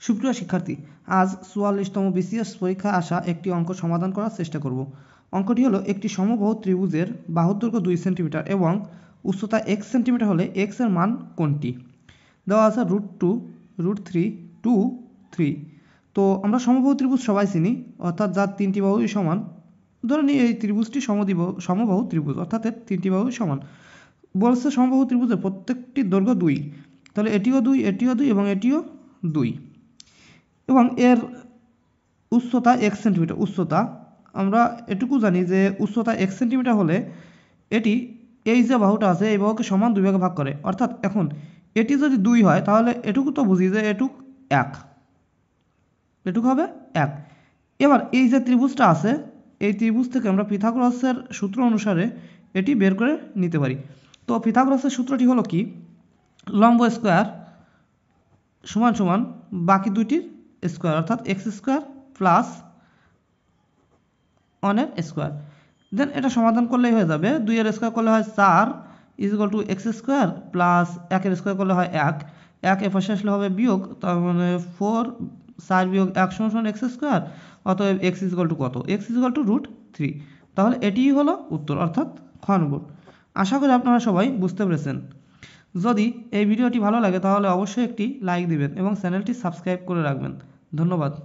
সুপ্রিয় শিক্ষার্থী, আজ ৪৪তম বিসিএস পরীক্ষায় আসা একটি অঙ্ক সমাধান করার চেষ্টা করব। অঙ্কটি হলো একটি সমবাহু ত্রিভুজের বাহুর দৈর্ঘ্য 2 সেন্টিমিটার এবং উচ্চতা x সেন্টিমিটার হলে x এর মান কোনটি? দেওয়া আছে √2, √3, 2, 3। তো আমরা সমবাহু ত্রিভুজ সবাই চিনি, অর্থাৎ যার তিনটি বাহুই সমান। ধরে নিই এই ত্রিভুজটি সমবাহু ত্রিভুজ, অর্থাৎ এর তিনটি বাহুই সমান। বলছে সমবাহু ত্রিভুজের প্রত্যেকটি দৈর্ঘ্য 2, তাহলে এটিও 2, এটিও 2 এবং এটিও 2, এবং এর উচ্চতা 1 সেন্টিমিটার। উচ্চতা আমরা এটুকু জানি যে উচ্চতা 1 সেন্টিমিটার হলে এটি এই যে বাহুটা আছে এই বাহুকে সমান 2 ভাগে ভাগ করে। অর্থাৎ এখন এটি যদি 2 হয় তাহলে এটুকু তো বুঝি যে এটুক 1, এটুকু হবে 1। এবার এই যে ত্রিভুজটা আছে এই ত্রিভুজ থেকে আমরা পিথাগোরাসের সূত্র অনুসারে এটি বের করে নিতে পারি। তো পিথাগোরাসের সূত্রটি হলো কি, লম্ব স্কোয়ার সমান সমান বাকি দুইটির স্কোয়ার, অর্থাৎ x স্কোয়ার প্লাস 1 এর স্কোয়ার। দেন এটা সমাধান করলেই হয়ে যাবে। 2 এর স্কোয়ার করলে হয় 4 equal to x square plus 1 এর স্কোয়ার করলে হয় 1, 1 এ পাশে আসলে হবে বিয়োগ, তার মানে 4, 4 বিয়োগ 1 সমান x স্কোয়ার। অতএব x ইকুয়াল টু কত? x equal to √3। তাহলে এটিই হলো উত্তর, অর্থাৎ খ নম্বর। আশা করি আপনারা সবাই বুঝতে পেরেছেন। যদি এই ভিডিওটি ভালো লাগে তাহলে অবশ্যই একটি লাইক দিবেন এবং চ্যানেলটি সাবস্ক্রাইব করে রাখবেন। ধন্যবাদ।